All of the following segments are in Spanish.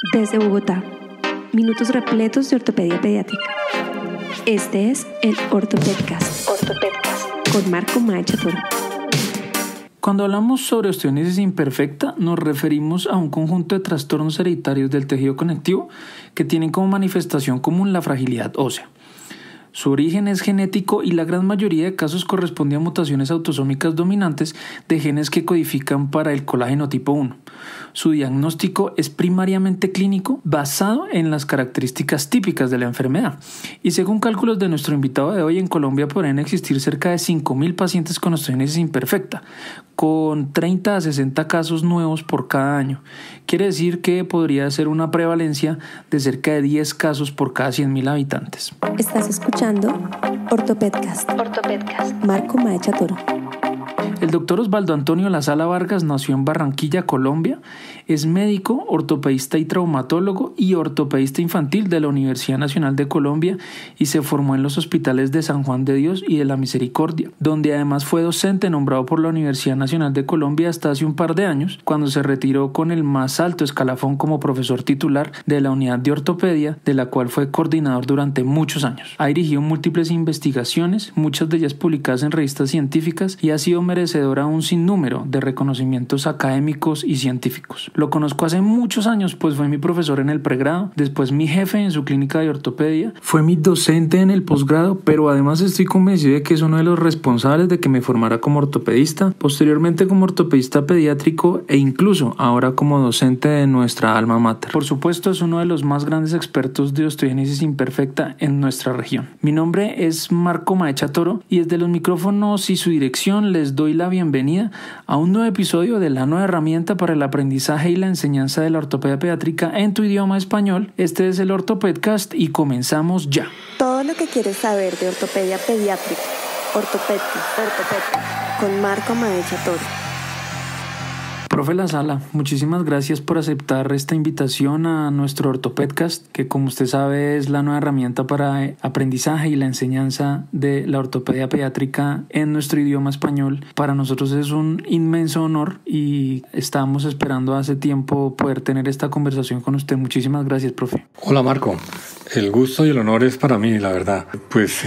Desde Bogotá, minutos repletos de ortopedia pediátrica. Este es el Ortopedcast con Marco Maecha Toro. Cuando hablamos sobre osteogénesis imperfecta, nos referimos a un conjunto de trastornos hereditarios del tejido conectivo que tienen como manifestación común la fragilidad ósea. Su origen es genético y la gran mayoría de casos corresponde a mutaciones autosómicas dominantes de genes que codifican para el colágeno tipo 1. Su diagnóstico es primariamente clínico basado en las características típicas de la enfermedad. Y según cálculos de nuestro invitado de hoy, en Colombia podrían existir cerca de 5.000 pacientes con osteogénesis imperfecta, con 30 a 60 casos nuevos por cada año. Quiere decir que podría ser una prevalencia de cerca de 10 casos por cada 100.000 habitantes. Estás escuchando Ortopedcast. Marco Maecha Toro. El doctor Osvaldo Antonio Lasala Vargas nació en Barranquilla, Colombia. Es médico, ortopedista y traumatólogo y ortopedista infantil de la Universidad Nacional de Colombia y se formó en los hospitales de San Juan de Dios y de la Misericordia, donde además fue docente nombrado por la Universidad Nacional de Colombia hasta hace un par de años, cuando se retiró con el más alto escalafón como profesor titular de la unidad de ortopedia, de la cual fue coordinador durante muchos años. Ha dirigido múltiples investigaciones, muchas de ellas publicadas en revistas científicas, y ha sido merecedora un sinnúmero de reconocimientos académicos y científicos. Lo conozco hace muchos años, pues fue mi profesor en el pregrado, después mi jefe en su clínica de ortopedia, fue mi docente en el posgrado, pero además estoy convencido de que es uno de los responsables de que me formara como ortopedista, posteriormente como ortopedista pediátrico e incluso ahora como docente de nuestra alma mater. Por supuesto, es uno de los más grandes expertos de osteogénesis imperfecta en nuestra región. Mi nombre es Marco Maecha Toro y desde los micrófonos y su dirección les doy la bienvenida a un nuevo episodio de la nueva herramienta para el aprendizaje y la enseñanza de la ortopedia pediátrica en tu idioma español. Este es el Ortopedcast y comenzamos ya. Todo lo que quieres saber de ortopedia pediátrica. Ortopedcast con Marco Maecha Toro. Profe Lasala, muchísimas gracias por aceptar esta invitación a nuestro Ortopedcast, que como usted sabe es la nueva herramienta para aprendizaje y la enseñanza de la ortopedia pediátrica en nuestro idioma español. Para nosotros es un inmenso honor y estábamos esperando hace tiempo poder tener esta conversación con usted. Muchísimas gracias, profe. Hola, Marco. El gusto y el honor es para mí, la verdad. Pues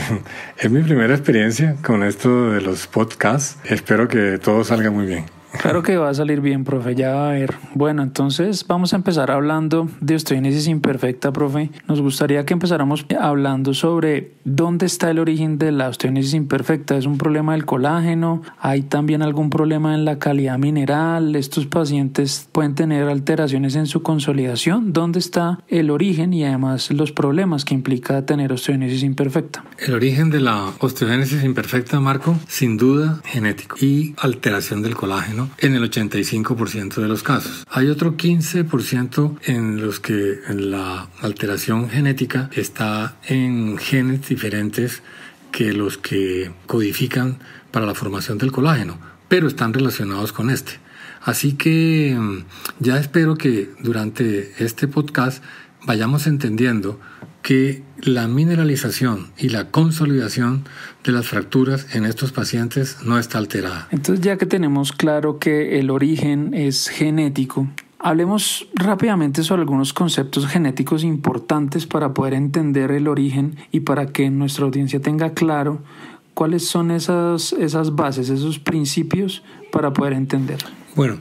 es mi primera experiencia con esto de los podcasts. Espero que todo salga muy bien. Claro que va a salir bien, profe, ya va a ver. Bueno, entonces vamos a empezar hablando de osteogénesis imperfecta, profe. Nos gustaría que empezáramos hablando sobre dónde está el origen de la osteogénesis imperfecta. ¿Es un problema del colágeno? ¿Hay también algún problema en la calidad mineral? ¿Estos pacientes pueden tener alteraciones en su consolidación? ¿Dónde está el origen y además los problemas que implica tener osteogénesis imperfecta? El origen de la osteogénesis imperfecta, Marco, sin duda genético y alteración del colágeno en el 85% de los casos. Hay otro 15% en los que la alteración genética está en genes diferentes que los que codifican para la formación del colágeno, pero están relacionados con este. Así que ya espero que durante este podcast vayamos entendiendo que la mineralización y la consolidación de las fracturas en estos pacientes no está alterada. Entonces, ya que tenemos claro que el origen es genético, hablemos rápidamente sobre algunos conceptos genéticos importantes para poder entender el origen y para que nuestra audiencia tenga claro cuáles son esas bases, esos principios para poder entender. Bueno,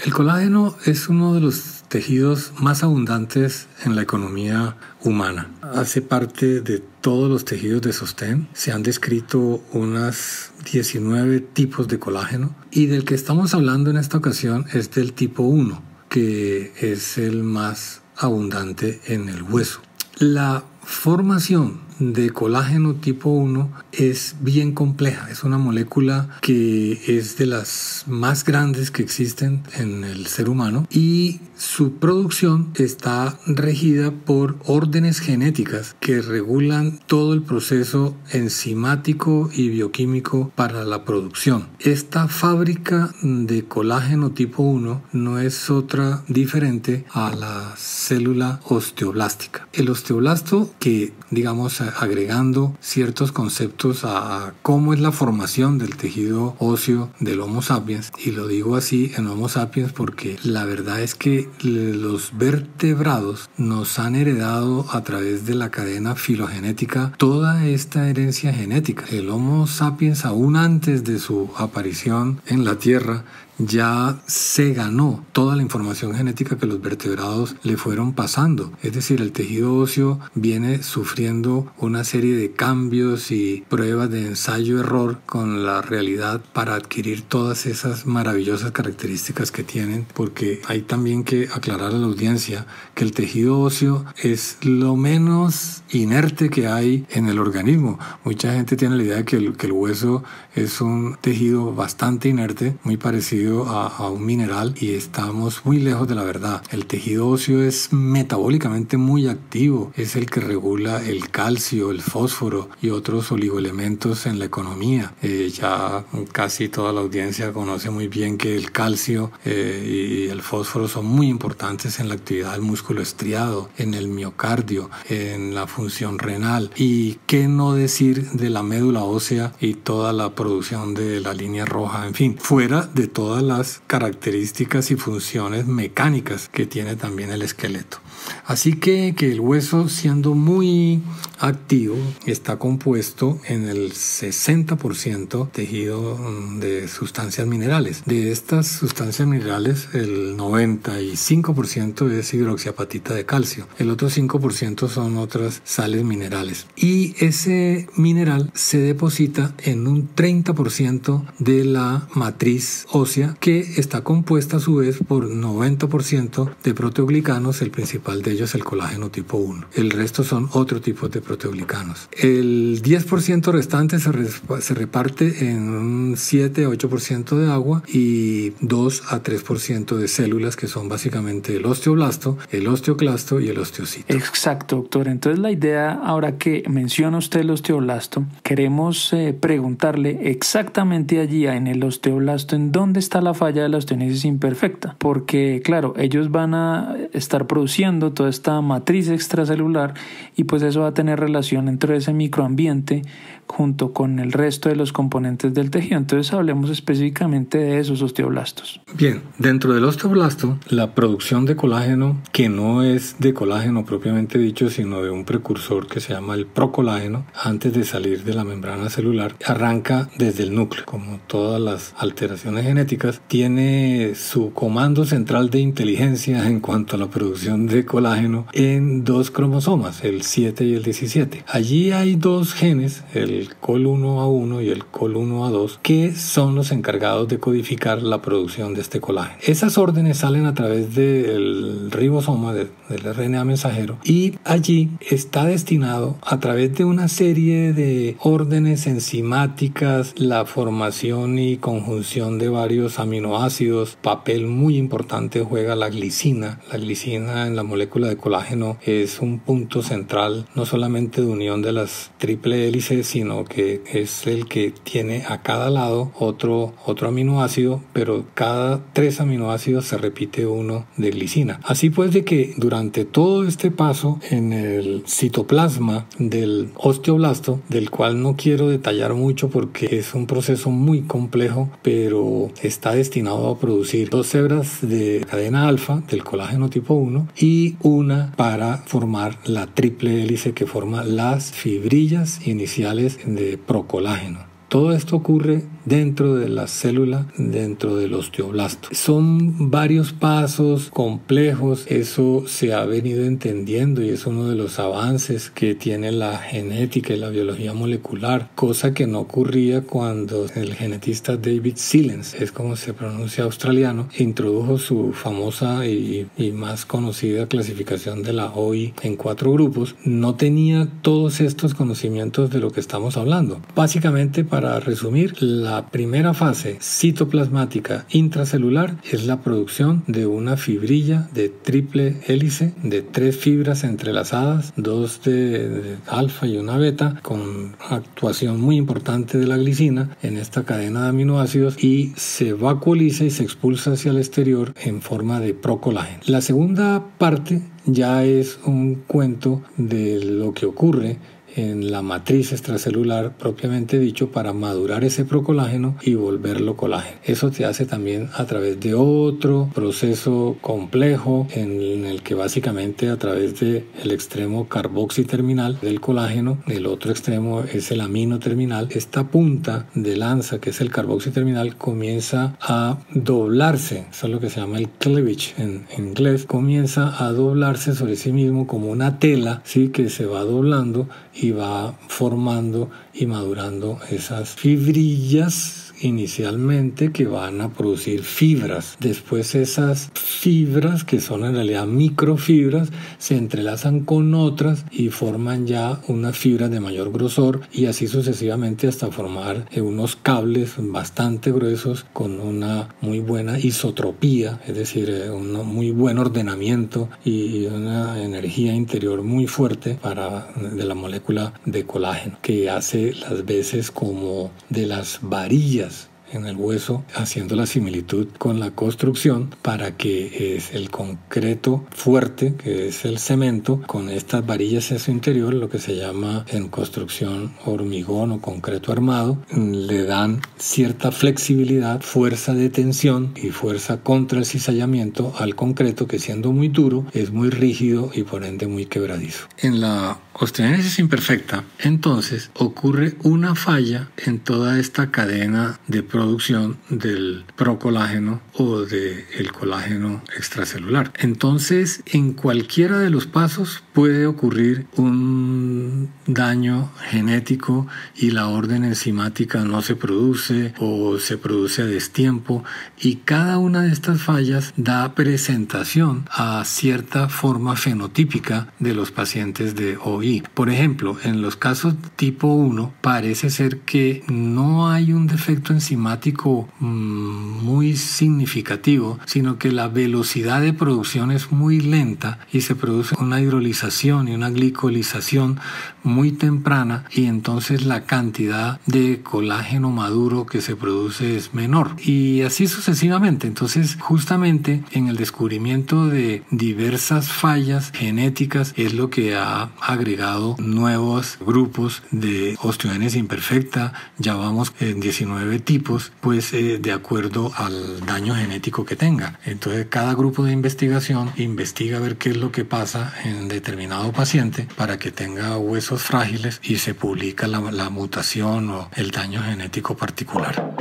el colágeno es uno de los tejidos más abundantes en la economía humana. Hace parte de todos los tejidos de sostén. Se han descrito unas 19 tipos de colágeno y del que estamos hablando en esta ocasión es del tipo 1, que es el más abundante en el hueso. La formación de colágeno tipo 1 es bien compleja. Es una molécula que es de las más grandes que existen en el ser humano y su producción está regida por órdenes genéticas que regulan todo el proceso enzimático y bioquímico para la producción. Esta fábrica de colágeno tipo 1 no es otra diferente a la célula osteoblástica. El osteoblasto, que digamos agregando ciertos conceptos a cómo es la formación del tejido óseo del Homo sapiens, y lo digo así en Homo sapiens porque la verdad es que los vertebrados nos han heredado a través de la cadena filogenética toda esta herencia genética. El Homo sapiens, aún antes de su aparición en la Tierra, ya se ganó toda la información genética que los vertebrados le fueron pasando. Es decir, el tejido óseo viene sufriendo una serie de cambios y pruebas de ensayo-error con la realidad para adquirir todas esas maravillosas características que tienen, porque hay también que aclarar a la audiencia que el tejido óseo es lo menos inerte que hay en el organismo. Mucha gente tiene la idea de que el hueso es un tejido bastante inerte, muy parecido a un mineral, y estamos muy lejos de la verdad. El tejido óseo es metabólicamente muy activo, es el que regula el calcio, el fósforo y otros oligoelementos en la economía. Ya casi toda la audiencia conoce muy bien que el calcio y el fósforo son muy importantes en la actividad del músculo estriado, en el miocardio, en la función renal, y qué no decir de la médula ósea y toda la producción de la línea roja, en fin, fuera de todas las características y funciones mecánicas que tiene también el esqueleto. Así que el hueso, siendo muy activo, está compuesto en el 60% tejido de sustancias minerales. De estas sustancias minerales, el 95% es hidroxiapatita de calcio. El otro 5% son otras sales minerales. Y ese mineral se deposita en un 30% de la matriz ósea, que está compuesta a su vez por 90% de proteoglicanos, el principal de ellos el colágeno tipo 1. El resto son otro tipo de proteoglicanos. El 10% restante se reparte en un 7 a 8% de agua y 2 a 3% de células, que son básicamente el osteoblasto, el osteoclasto y el osteocito. Exacto, doctor. Entonces la idea, ahora que menciona usted el osteoblasto, queremos preguntarle exactamente allí en el osteoblasto en dónde está la falla de la osteogénesis imperfecta, porque claro, ellos van a estar produciendo toda esta matriz extracelular y pues eso va a tener relación entre ese microambiente junto con el resto de los componentes del tejido. Entonces hablemos específicamente de esos osteoblastos. Bien, dentro del osteoblasto, la producción de colágeno, que no es de colágeno propiamente dicho, sino de un precursor que se llama el procolágeno, antes de salir de la membrana celular, arranca desde el núcleo. Como todas las alteraciones genéticas, tiene su comando central de inteligencia en cuanto a la producción de colágeno en 2 cromosomas, el 7 y el 17. Allí hay 2 genes, el COL1A1 y el COL1A2, que son los encargados de codificar la producción de este colágeno. Esas órdenes salen a través del ribosoma, del RNA mensajero, y allí está destinado a través de una serie de órdenes enzimáticas, la formación y conjunción de varios aminoácidos. Papel muy importante juega la glicina. La glicina en la molécula de colágeno es un punto central, no solamente de unión de las triple hélices, sino que es el que tiene a cada lado otro aminoácido, pero cada 3 aminoácidos se repite uno de glicina. Así pues, de que durante todo este paso en el citoplasma del osteoblasto, del cual no quiero detallar mucho porque es un proceso muy complejo, pero está destinado a producir 2 hebras de cadena alfa del colágeno tipo 1 y una para formar la triple hélice que forma las fibrillas iniciales de procolágeno. Todo esto ocurre dentro de la célula, dentro del osteoblasto. Son varios pasos complejos, eso se ha venido entendiendo y es uno de los avances que tiene la genética y la biología molecular, cosa que no ocurría cuando el genetista David Silence, es como se pronuncia, australiano, introdujo su famosa y más conocida clasificación de la OI en 4 grupos. No tenía todos estos conocimientos de lo que estamos hablando. Básicamente, para resumir, la primera fase citoplasmática intracelular es la producción de una fibrilla de triple hélice de 3 fibras entrelazadas, 2 de alfa y una beta, con actuación muy importante de la glicina en esta cadena de aminoácidos, y se vacuoliza y se expulsa hacia el exterior en forma de procolágeno. La segunda parte ya es un cuento de lo que ocurre en la matriz extracelular propiamente dicho para madurar ese procolágeno y volverlo colágeno. Eso se hace también a través de otro proceso complejo en el que básicamente a través del extremo carboxiterminal del colágeno, el otro extremo es el amino terminal, esta punta de lanza que es el carboxiterminal comienza a doblarse, eso es lo que se llama el cleavage en inglés, comienza a doblarse sobre sí mismo como una tela, ¿sí? Que se va doblando y va formando y madurando esas fibrillas inicialmente que van a producir fibras. Después esas fibras, que son en realidad microfibras, se entrelazan con otras y forman ya unas fibras de mayor grosor y así sucesivamente hasta formar unos cables bastante gruesos con una muy buena isotropía, es decir, un muy buen ordenamiento y una energía interior muy fuerte de la molécula de colágeno, que hace las veces como de las varillas en el hueso, haciendo la similitud con la construcción para que es el concreto fuerte, que es el cemento, con estas varillas en su interior, lo que se llama en construcción hormigón o concreto armado, le dan cierta flexibilidad, fuerza de tensión y fuerza contra el cizallamiento al concreto, que siendo muy duro es muy rígido y por ende muy quebradizo. En la osteogénesis imperfecta, entonces, ocurre una falla en toda esta cadena de producción del procolágeno o del colágeno extracelular. Entonces, en cualquiera de los pasos puede ocurrir un daño genético y la orden enzimática no se produce o se produce a destiempo, y cada una de estas fallas da presentación a cierta forma fenotípica de los pacientes de OI. Por ejemplo, en los casos tipo 1 parece ser que no hay un defecto enzimático muy significativo, sino que la velocidad de producción es muy lenta y se produce una hidrolización y una glicolización muy temprana, y entonces la cantidad de colágeno maduro que se produce es menor, y así sucesivamente. Entonces, justamente en el descubrimiento de diversas fallas genéticas es lo que ha agregado nuevos grupos de osteogénesis imperfecta. Ya vamos en 19 tipos, pues de acuerdo al daño genético que tenga. Entonces, cada grupo de investigación investiga a ver qué es lo que pasa en determinado paciente para que tenga huesos frágiles y se publica la mutación o el daño genético particular.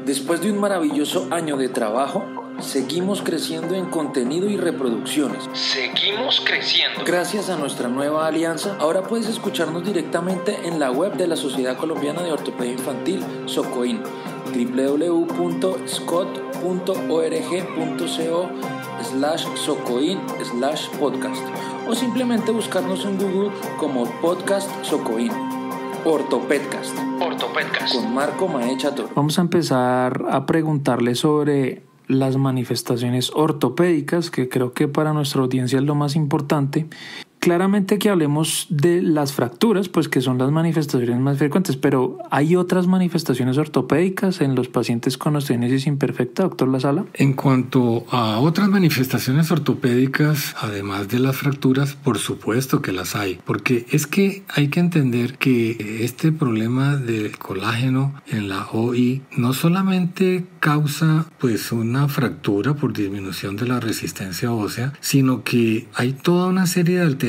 Después de un maravilloso año de trabajo, seguimos creciendo en contenido y reproducciones. Seguimos creciendo. Gracias a nuestra nueva alianza, ahora puedes escucharnos directamente en la web de la Sociedad Colombiana de Ortopedia Infantil, SOCOIN, www.scott.org.co/socoin/podcast, o simplemente buscarnos en Google como Podcast SOCOIN. Ortopedcast con Marco Maecha Toro. Vamos a empezar a preguntarle sobre las manifestaciones ortopédicas, que creo que para nuestra audiencia es lo más importante. Claramente que hablemos de las fracturas, pues que son las manifestaciones más frecuentes, pero ¿hay otras manifestaciones ortopédicas en los pacientes con osteogénesis imperfecta, doctor Lasala? En cuanto a otras manifestaciones ortopédicas, además de las fracturas, por supuesto que las hay, porque es que hay que entender que este problema del colágeno en la OI no solamente causa pues una fractura por disminución de la resistencia ósea, sino que hay toda una serie de alteraciones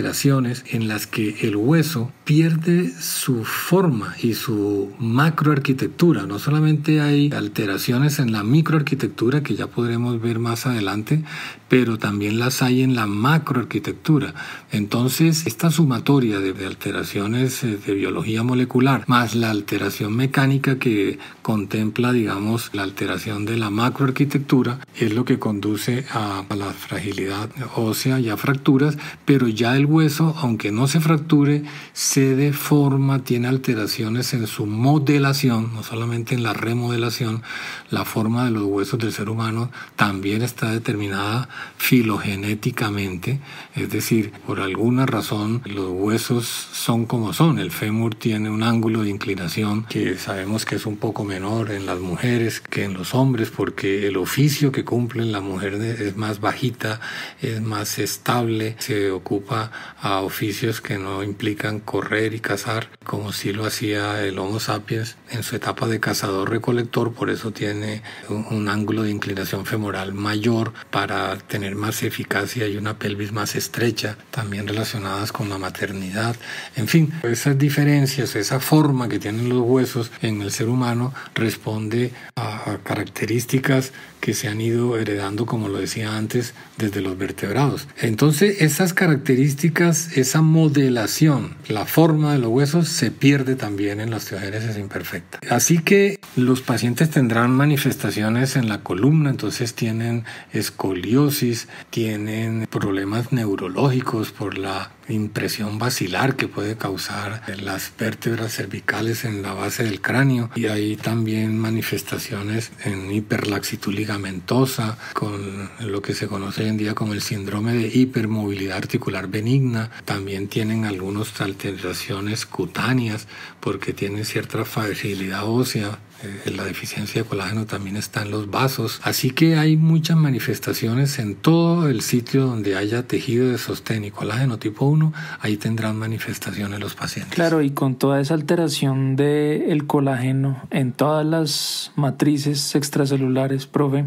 en las que el hueso pierde su forma y su macroarquitectura. No solamente hay alteraciones en la microarquitectura, que ya podremos ver más adelante, pero también las hay en la macroarquitectura. Entonces, esta sumatoria de alteraciones de biología molecular, más la alteración mecánica que contempla, digamos, la alteración de la macroarquitectura, es lo que conduce a la fragilidad ósea y a fracturas, pero ya el hueso, aunque no se fracture, se deforma, tiene alteraciones en su modelación, no solamente en la remodelación. La forma de los huesos del ser humano también está determinada filogenéticamente, es decir, por alguna razón los huesos son como son. El fémur tiene un ángulo de inclinación que sabemos que es un poco menor en las mujeres que en los hombres, porque el oficio que cumple la mujer es más bajita, es más estable, se ocupa a oficios que no implican correr correr y cazar, como sí lo hacía el Homo sapiens en su etapa de cazador-recolector. Por eso tiene un ángulo de inclinación femoral mayor para tener más eficacia y una pelvis más estrecha, también relacionadas con la maternidad. En fin, esas diferencias, esa forma que tienen los huesos en el ser humano responde a características que se han ido heredando, como lo decía antes, desde los vertebrados. Entonces, esas características, esa modelación, la forma de los huesos se pierde también en la osteogénesis imperfecta. Así que los pacientes tendrán manifestaciones en la columna, entonces tienen escoliosis, tienen problemas neurológicos por la impresión basilar que puede causar las vértebras cervicales en la base del cráneo, y hay también manifestaciones en hiperlaxitud ligamentosa, con lo que se conoce hoy en día como el síndrome de hipermovilidad articular benigna. También tienen algunas alteraciones cutáneas porque tienen cierta fragilidad ósea. La deficiencia de colágeno también está en los vasos. Así que hay muchas manifestaciones en todo el sitio donde haya tejido de sostén y colágeno tipo 1, ahí tendrán manifestaciones los pacientes. Claro, y con toda esa alteración del colágeno en todas las matrices extracelulares, profe,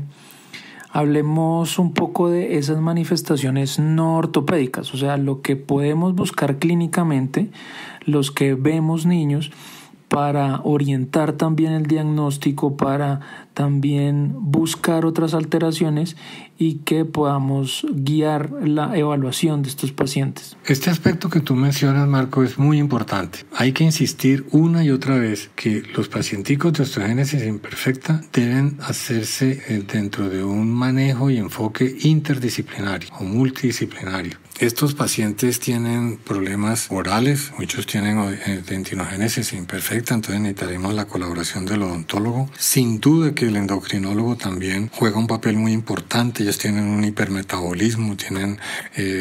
hablemos un poco de esas manifestaciones no ortopédicas, o sea, lo que podemos buscar clínicamente, los que vemos niños, para orientar también el diagnóstico, para también buscar otras alteraciones y que podamos guiar la evaluación de estos pacientes. Este aspecto que tú mencionas, Marco, es muy importante. Hay que insistir una y otra vez que los pacienticos de osteogénesis imperfecta deben hacerse dentro de un manejo y enfoque interdisciplinario o multidisciplinario. Estos pacientes tienen problemas orales, muchos tienen dentinogénesis imperfecta, entonces necesitaremos la colaboración del odontólogo. Sin duda que el endocrinólogo también juega un papel muy importante. Ellos tienen un hipermetabolismo, tienen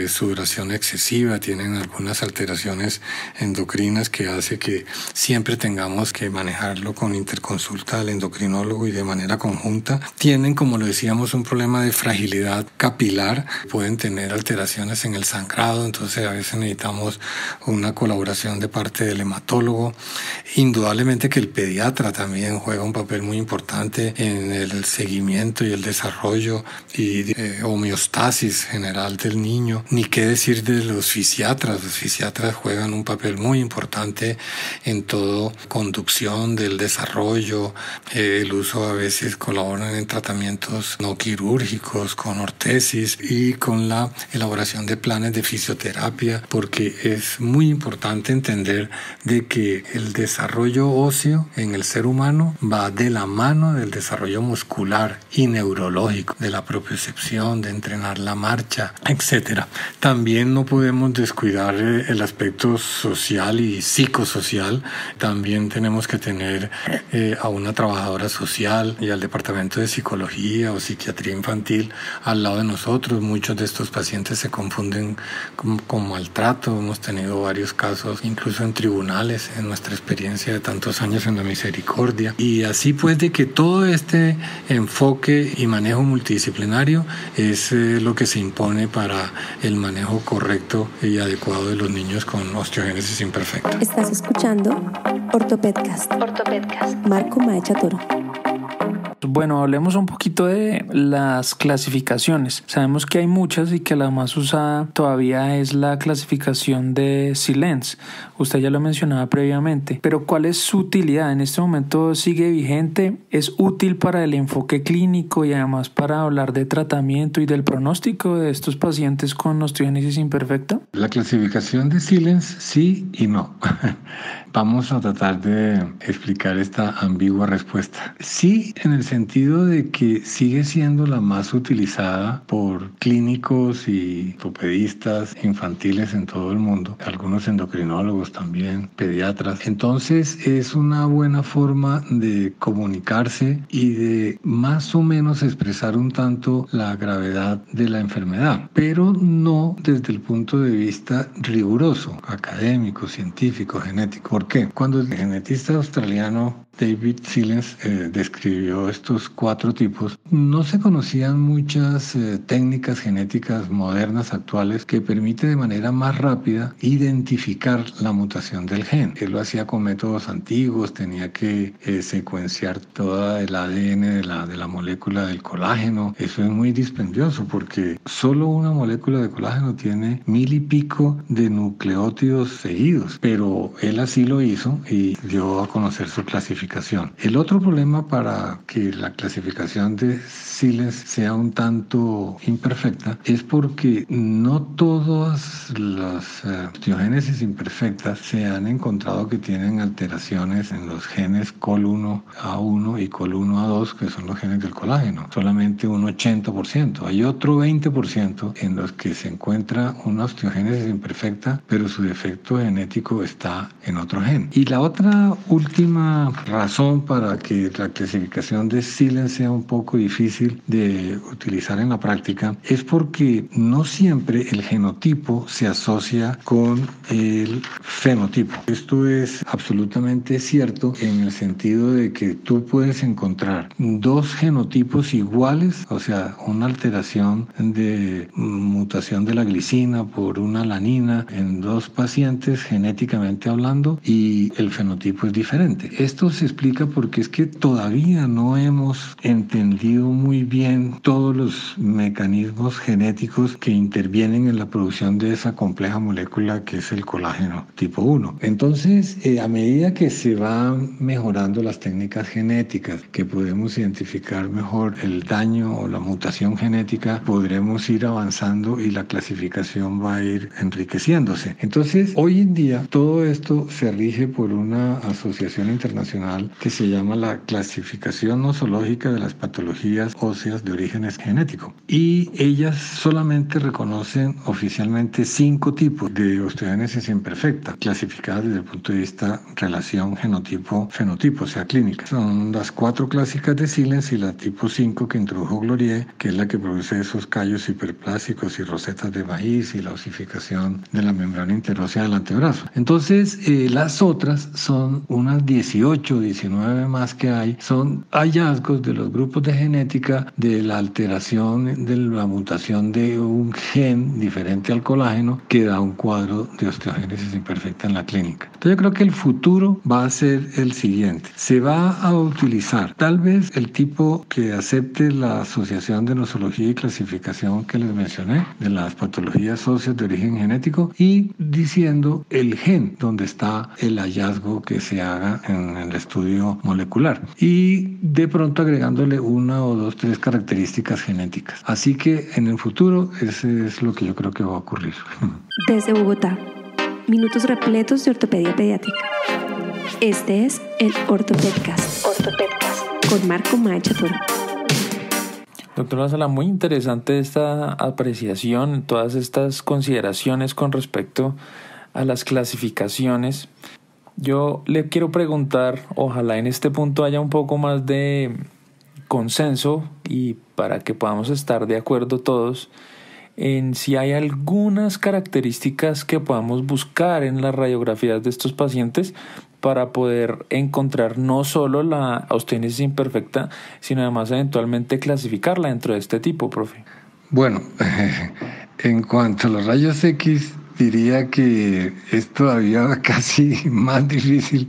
sudoración excesiva, tienen algunas alteraciones endocrinas que hace que siempre tengamos que manejarlo con interconsulta al endocrinólogo y de manera conjunta. Tienen, como lo decíamos, un problema de fragilidad capilar, pueden tener alteraciones en el sangrado, entonces a veces necesitamos una colaboración de parte del hematólogo. Indudablemente que el pediatra también juega un papel muy importante en el seguimiento y el desarrollo y homeostasis general del niño. Ni qué decir de los fisiatras. Los fisiatras juegan un papel muy importante en todo conducción del desarrollo. El uso a veces colaboran en tratamientos no quirúrgicos, con ortesis y con la elaboración de planes de fisioterapia, porque es muy importante entender de que el desarrollo óseo en el ser humano va de la mano del desarrollo muscular y neurológico, de la propiocepción, de entrenar la marcha, etc. También no podemos descuidar el aspecto social y psicosocial. También tenemos que tener a una trabajadora social y al departamento de psicología o psiquiatría infantil al lado de nosotros. Muchos de estos pacientes se confunden con maltrato. Hemos tenido varios casos, incluso en tribunales, en nuestra experiencia de tantos años en la misericordia. Y así pues de que todo este enfoque y manejo multidisciplinario es lo que se impone para el manejo correcto y adecuado de los niños con osteogénesis imperfecta. Estás escuchando Ortopedcast. Marco Maecha Toro. Bueno, hablemos un poquito de las clasificaciones. Sabemos que hay muchas y que la más usada todavía es la clasificación de Silence. Usted ya lo mencionaba previamente, pero ¿cuál es su utilidad? ¿En este momento sigue vigente? ¿Es útil para el enfoque clínico y además para hablar de tratamiento y del pronóstico de estos pacientes con osteogénesis imperfecta? La clasificación de Silence sí y no. Vamos a tratar de explicar esta ambigua respuesta. Sí, en el sentido de que sigue siendo la más utilizada por clínicos y ortopedistas infantiles en todo el mundo, algunos endocrinólogos también, pediatras. Entonces es una buena forma de comunicarse y de más o menos expresar un tanto la gravedad de la enfermedad, pero no desde el punto de vista riguroso, académico, científico, genético. ¿Por qué? Cuando el genetista australiano David Silence describió estos 4 tipos, no se conocían muchas técnicas genéticas modernas actuales que permiten de manera más rápida identificar la mutación del gen. Él lo hacía con métodos antiguos, tenía que secuenciar todo el ADN de la molécula del colágeno. Eso es muy dispendioso porque solo una molécula de colágeno tiene 1000 y pico de nucleótidos seguidos, pero él así lo hizo y dio a conocer su clasificación. El otro problema para que la clasificación de Silence sea un tanto imperfecta es porque no todas las osteogénesis imperfectas se han encontrado que tienen alteraciones en los genes COL1A1 y COL1A2, que son los genes del colágeno, solamente un 80%. Hay otro 20% en los que se encuentra una osteogénesis imperfecta, pero su defecto genético está en otro gen. Y la otra última razón para que la clasificación de Silence sea un poco difícil de utilizar en la práctica es porque no siempre el genotipo se asocia con el fenotipo. Esto es absolutamente cierto en el sentido de que tú puedes encontrar 2 genotipos iguales, o sea, una alteración de mutación de la glicina por una alanina en 2 pacientes genéticamente hablando y el fenotipo es diferente. Esto se explica porque es que todavía no hemos entendido muy bien todos los mecanismos genéticos que intervienen en la producción de esa compleja molécula que es el colágeno tipo 1. Entonces, a medida que se van mejorando las técnicas genéticas, que podemos identificar mejor el daño o la mutación genética, podremos ir avanzando y la clasificación va a ir enriqueciéndose. Entonces, hoy en día, todo esto se rige por una asociación internacional que se llama la Clasificación Nosológica de las Patologías Óseas de Origen Genético. Y ellas solamente reconocen oficialmente 5 tipos de osteogénesis imperfecta, clasificadas desde el punto de vista relación genotipo-fenotipo, o sea, clínica. Son las 4 clásicas de Silence y la tipo 5 que introdujo Glorieux, que es la que produce esos callos hiperplásicos y rosetas de maíz y la osificación de la membrana interósea del antebrazo. Entonces, las otras son unas 18, 19 más que hay, son hallazgos de los grupos de genética de la alteración de la mutación de un gen diferente al colágeno que da un cuadro de osteogénesis imperfecta en la clínica. Entonces yo creo que el futuro va a ser el siguiente. Se va a utilizar tal vez el tipo que acepte la Asociación de Nosología y Clasificación que les mencioné, de las patologías óseas de origen genético, y diciendo el gen donde está el hallazgo que se haga en el estudio molecular. Y de pronto agregándole 1 o 2, 3 características genéticas. Así que en el futuro ese es lo que yo creo que va a ocurrir. Desde Bogotá, minutos repletos de ortopedia pediátrica. Este es el OrtoPedcast con Marco Maechaturo. Doctora Sala, muy interesante esta apreciación, todas estas consideraciones con respecto a las clasificaciones. Yo le quiero preguntar, ojalá en este punto haya un poco más de consenso y para que podamos estar de acuerdo todos en si hay algunas características que podamos buscar en las radiografías de estos pacientes para poder encontrar no solo la osteogénesis imperfecta, sino además eventualmente clasificarla dentro de este tipo, profe. Bueno, en cuanto a los rayos X, diría que es todavía casi más difícil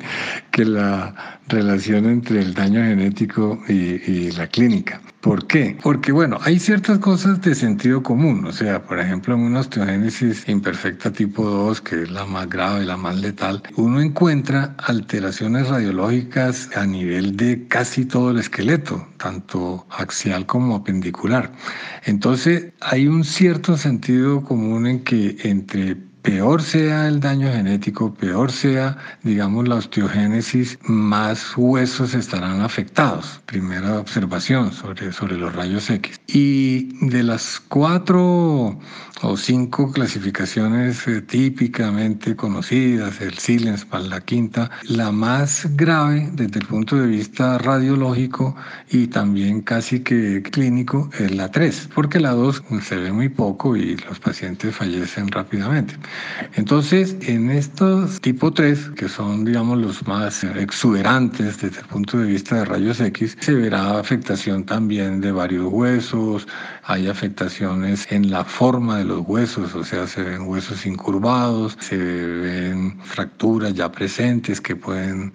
que la relación entre el daño genético y la clínica. ¿Por qué? Porque, bueno, hay ciertas cosas de sentido común. O sea, por ejemplo, en una osteogénesis imperfecta tipo 2, que es la más grave, la más letal, uno encuentra alteraciones radiológicas a nivel de casi todo el esqueleto, tanto axial como apendicular. Entonces, hay un cierto sentido común en que entre peor sea el daño genético, peor sea, digamos, la osteogénesis, más huesos estarán afectados. Primera observación sobre los rayos X. Y de las 4 o 5 clasificaciones típicamente conocidas, el Silence para la quinta, la más grave desde el punto de vista radiológico y también casi que clínico es la 3, porque la 2 se ve muy poco y los pacientes fallecen rápidamente. Entonces, en estos tipo 3, que son, digamos, los más exuberantes desde el punto de vista de rayos X, se verá afectación también de varios huesos, hay afectaciones en la forma de los huesos, o sea, se ven huesos incurvados, se ven fracturas ya presentes que pueden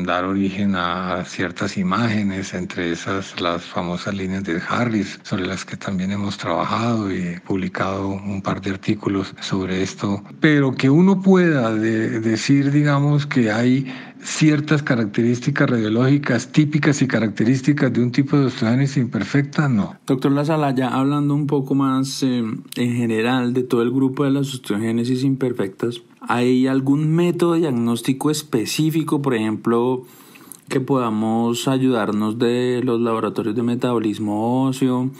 dar origen a ciertas imágenes, entre esas las famosas líneas de Harris, sobre las que también hemos trabajado y he publicado un par de artículos sobre esto, pero que uno pueda decir, digamos, que hay ciertas características radiológicas típicas y características de un tipo de osteogénesis imperfecta, no. Doctor La Sala, ya hablando un poco más en general de todo el grupo de las osteogénesis imperfectas, ¿hay algún método diagnóstico específico, por ejemplo, que podamos ayudarnos de los laboratorios de metabolismo óseo?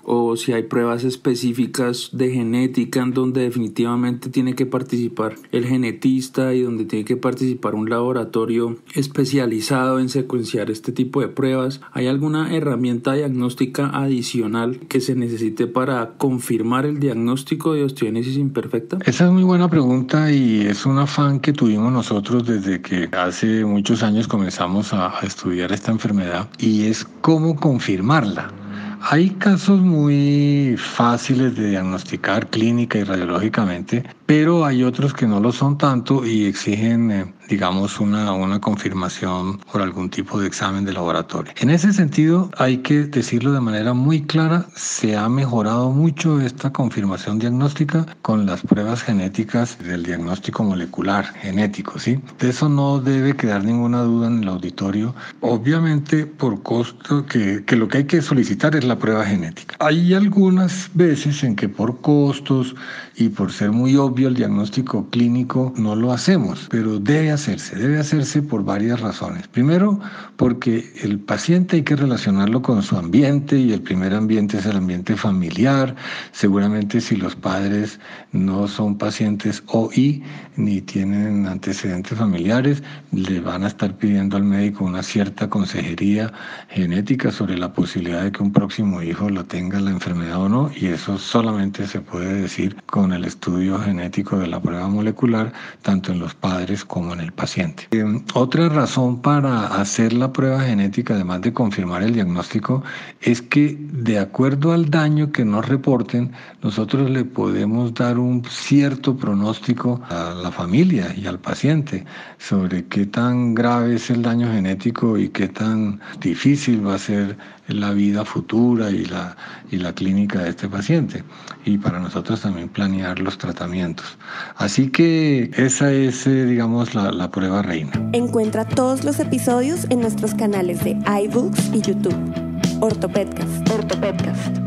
O si hay pruebas específicas de genética en donde definitivamente tiene que participar el genetista y donde tiene que participar un laboratorio especializado en secuenciar este tipo de pruebas. ¿Hay alguna herramienta diagnóstica adicional que se necesite para confirmar el diagnóstico de osteogénesis imperfecta? Esa es muy buena pregunta y es un afán que tuvimos nosotros desde que hace muchos años comenzamos a estudiar esta enfermedad, y es cómo confirmarla. Hay casos muy fáciles de diagnosticar clínica y radiológicamente, pero hay otros que no lo son tanto y exigen, digamos, una confirmación por algún tipo de examen de laboratorio. En ese sentido, hay que decirlo de manera muy clara, se ha mejorado mucho esta confirmación diagnóstica con las pruebas genéticas del diagnóstico molecular genético, ¿sí? De eso no debe quedar ninguna duda en el auditorio. Obviamente, por costo, que lo que hay que solicitar es la prueba genética. Hay algunas veces en que por costos y por ser muy obvio el diagnóstico clínico no lo hacemos, pero debe hacerse por varias razones. Primero, porque el paciente hay que relacionarlo con su ambiente, y el primer ambiente es el ambiente familiar. Seguramente si los padres no son pacientes OI ni tienen antecedentes familiares, le van a estar pidiendo al médico una cierta consejería genética sobre la posibilidad de que un próximo hijo lo tenga la enfermedad o no, y eso solamente se puede decir con el estudio genético de la prueba molecular, tanto en los padres como en el paciente. Otra razón para hacer la prueba genética, además de confirmar el diagnóstico, es que de acuerdo al daño que nos reporten, nosotros le podemos dar un cierto pronóstico a la familia y al paciente sobre qué tan grave es el daño genético y qué tan difícil va a ser la vida futura y la clínica de este paciente, y para nosotros también planear los tratamientos. Así que esa es, digamos, la prueba reina. Encuentra todos los episodios en nuestros canales de iBooks y YouTube. Ortopedcast.